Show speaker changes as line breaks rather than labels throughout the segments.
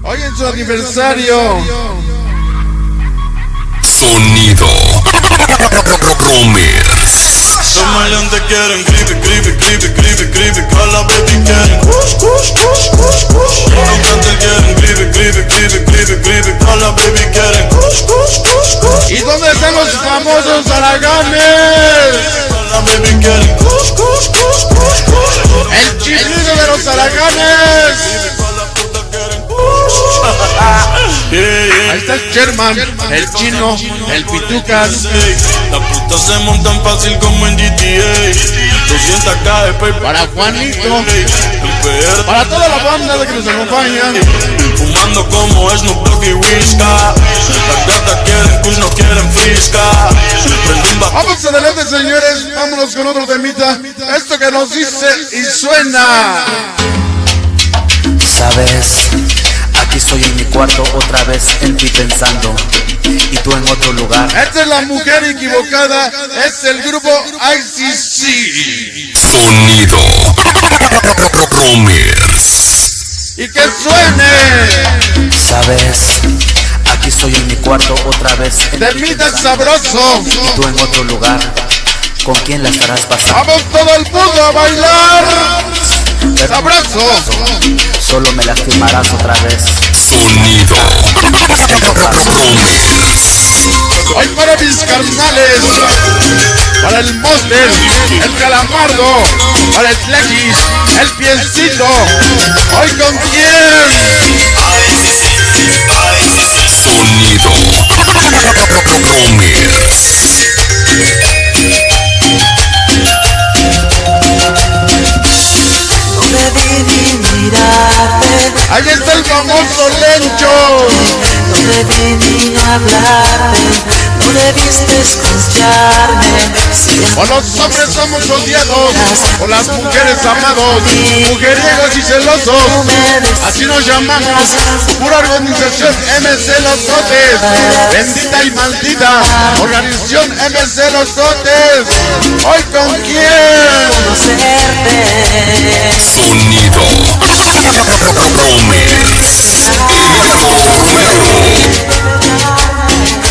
Hoy en su aniversario.
Sonido Romers.
Los maleantes quieren gribe, a la baby quieren kush. Los cantantes quieren gribe, a la baby quieren kush.
¿Y dónde están los famosos haraganes?
A la baby quieren kush.
El chiflido de los haraganes. Ahí está el Sherman, el Chino, el Pitucas.
Las putas se montan fácil como en GTA. 200k de paper
Para Juanito, para toda la banda que nos acompaña.
Fumando como Snoop Dogg y Whisca. Las gatas quieren kush, no quieren frisca.
Vamos adelante, señores, vámonos con otro temita. Esto que nos dice y suena.
Sabes, aquí estoy en mi cuarto otra vez en ti pensando, y tú en otro lugar.
Esta es la mujer equivocada, es el grupo ICC.
Sonido Romers.
Y que suene.
Sabes, aquí estoy en mi cuarto otra vez en ti
Temita
pensando,
sabroso.
y tú en otro lugar. ¿Con quién la estarás pasando?
Vamos todo el mundo a bailar.
Pero
Sabroso.
solo me lastimarás otra vez.
Sonido Romers.
Hoy para mis carnales, para el Monster, el Calamardo, para el Tlexis, el Piecito. Hoy con quién.
Sonido Romers.
No debí ni mirarte,
Ahí está el famoso Lencho.
no debí ni hablarte, no debiste escucharme.
O los hombres somos odiados, o las mujeres amados, mujeriegos y celosos. Así nos llamamos, pura organización MC Los Sotes. Bendita y maldita organización MC Los Sotes. Hoy con quién.
Conocerte,
Sonido Romers.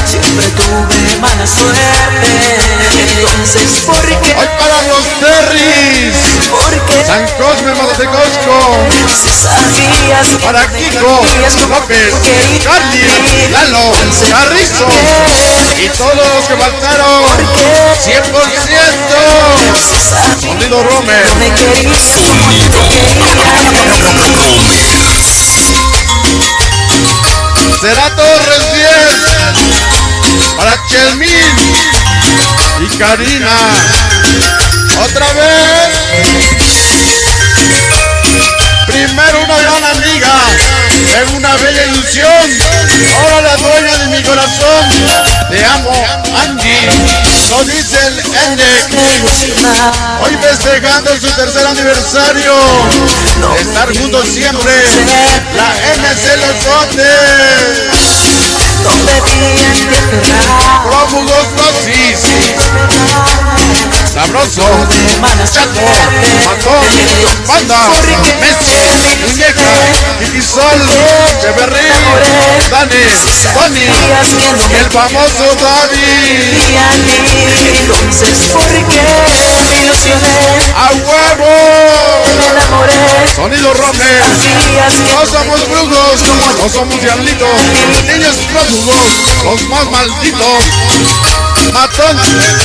siempre tuve mala suerte. Entonces, ¿por qué?
Hoy para los Terris,
¿Por qué?
San Cosme, Matecosco,
Si sabías que
para
me
Kiko,
querías como
López,
querías.
Carly, Lalo, Carrizo y todos los que faltaron. 100%.
Si sabías
Sonido Romer.
que me querías como
Sonido
querías.
Romers.
Será Torres 10 para Chelmín y Karina. Otra vez. Primero una gran amiga, en una bella ilusión. Ahora la dueña de mi corazón. Te amo, Angie. Lo dice el Endek. Hoy festejando su tercer aniversario. De estar juntos siempre. La MC Los Sotes.
No debían de cerrar.
Prófugos dosis. Sabroso, chato, matón, banda, Messi, muñeca, Itisol, Cheverril, Dani, Tony, el famoso Dani.
Entonces, ¿por qué me ilusioné?
¡A huevo!
Me enamoré.
Sonido Romer.
Sabías que
No somos brujos, no somos diablitos, niños prófugos, los más malditos. Matón,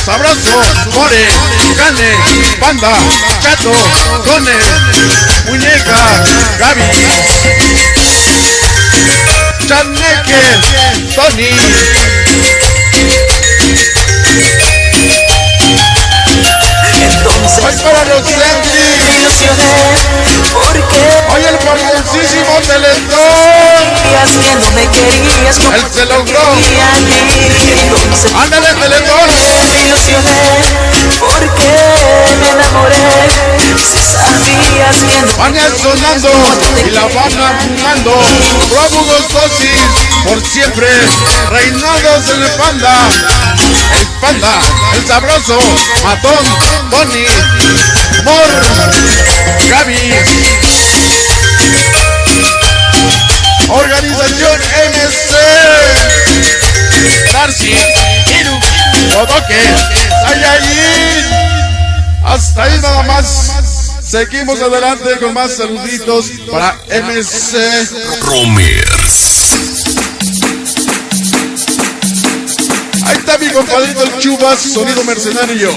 sabroso, more, cane, panda, chato, cone, muñeca, Gaby, Chaneque, Tony.
entonces
Hoy para los
me
Sandy,
ilusioné. ¿Por qué?
hoy el famosísimo Teletón.
Sabías que no me querías como
Él se logró.
quería a mí. Entonces
Ándale, Teletón.
me ilusioné. ¿Por qué me enamoré? Si sabías que no
Van sonando y la van fumando. Prófugos dosis por siempre, reinados en el panda. El panda, el sabroso, matón, Tony, Mor, Gaby. Saiyajin. Hasta ahí nada más. Seguimos adelante con más saluditos para MC
Romers.
Ahí está mi compadrito el Chubas, sonido mercenario.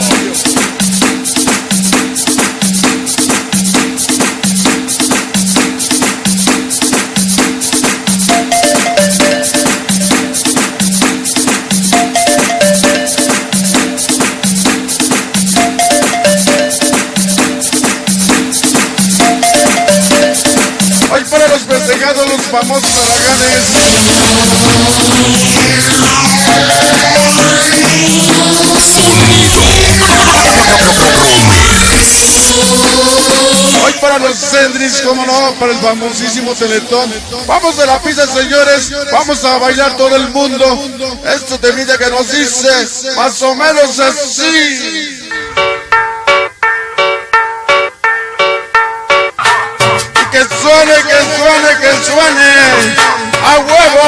Hoy para los festejados, los famosos haraganes. Hoy para los Sendris, como no, para el famosísimo Teletón. Vamos de la pista, señores, vamos a bailar todo el mundo. Esto te pide que nos dice más o menos así. Que suene, que suene, que suene. ¡A huevo!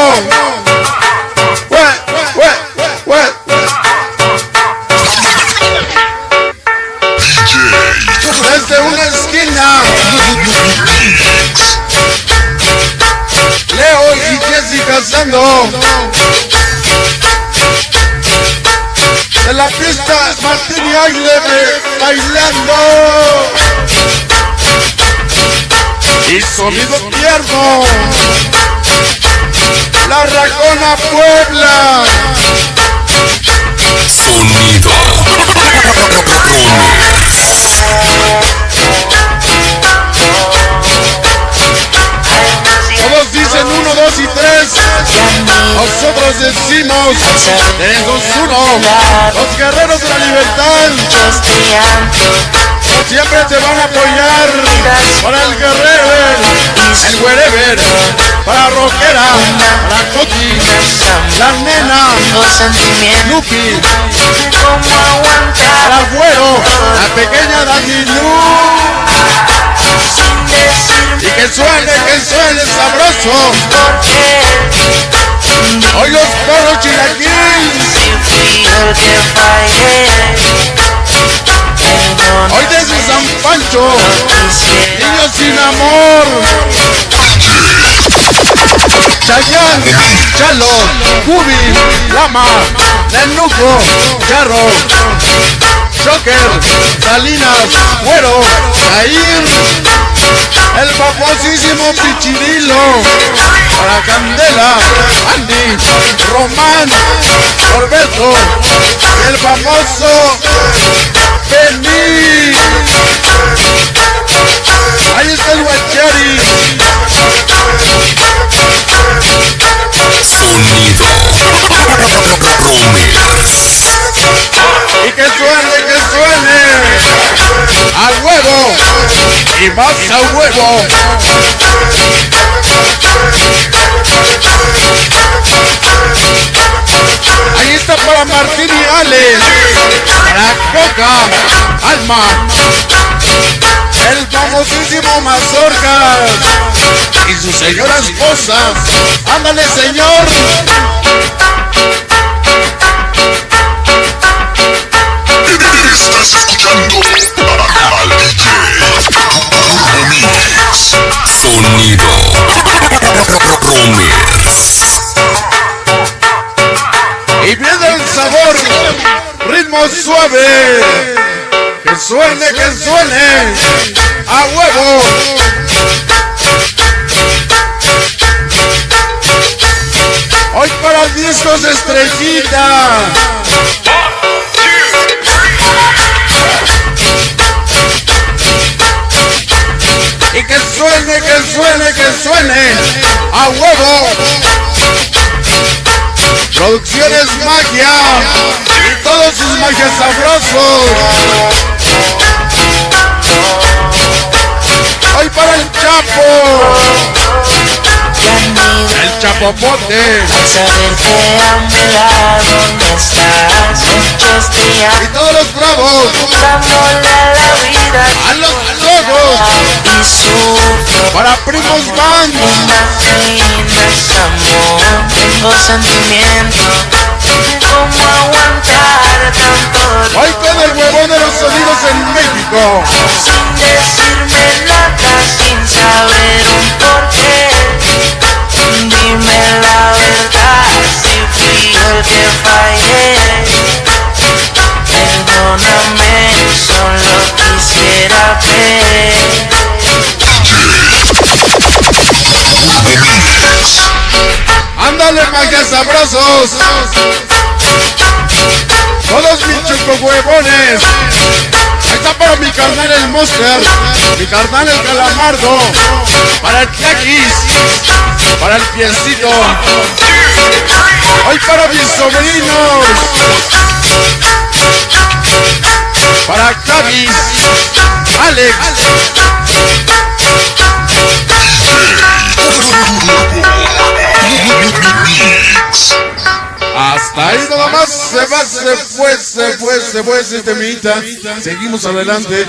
Desde una esquina, Leo y Jessica Sando. De la pista, Martín y Aile bailando. Y sonido tierno, La Racona Puebla.
Sonido
Todos dicen 1, 2 y 3. Nosotros decimos 3, 2, 1. Los guerreros de la libertad siempre te van a apoyar. Para el guerrero, el wherever, para Roquera, para Coti, la nena, Lupi, para Güero, la pequeña Danilú. Y que suene sabroso. Hoy los perros chilaquils. Hoy desde San Pancho, niños sin amor. Chayán, Chalo, Cubi, Lama, Nenuco, Charro, Joker, Salinas, Güero, Jair, el famosísimo Pichirilo, para Candela, Andy, Román, Norberto, el famoso Penny. Ahí está el Guachari.
Sonido Romers.
Y que suene. A huevo. Y más a huevo. Ahí está para Martín y Ale. Para Coca, Alma. El famosísimo Mazorcas. Y su señora esposa. Ándale, señor.
Estás escuchando al DJ Romers. Sonido Romers.
Y viene el sabor, ritmo suave. Que suene, a huevo. Hoy para discos Estrellita. Y que suene, a huevo. Producciones Magia y todos sus magias sabrosos. Hoy para el Chapo, el Chapopote.
Al saber que a mi lado no estás muchos días,
Y todos los bravos,
dándole a la vida
a los locos,
y sufro.
para Primos Band.
Imaginas amor, tengo sentimiento cómo aguantar tanto dolor.
Hoy con el huevón de los sonidos en México.
Sin decirme nada, sin saber un porqué. Dime la verdad, si fui el que fallé. Perdóname, solo quisiera ver.
Ándale, magia sabrosos. Todos mis chocohuevones. Ahí está para mi carnal el Monster, mi carnal el Calamardo, para el Tlaquis, para el Pielcito. Hoy para mis sobrinos, para Clavis, Alex. Hasta ahí nada más se fue ese temita. Seguimos adelante.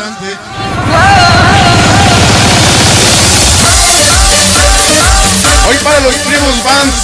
Hoy para los primos Vans,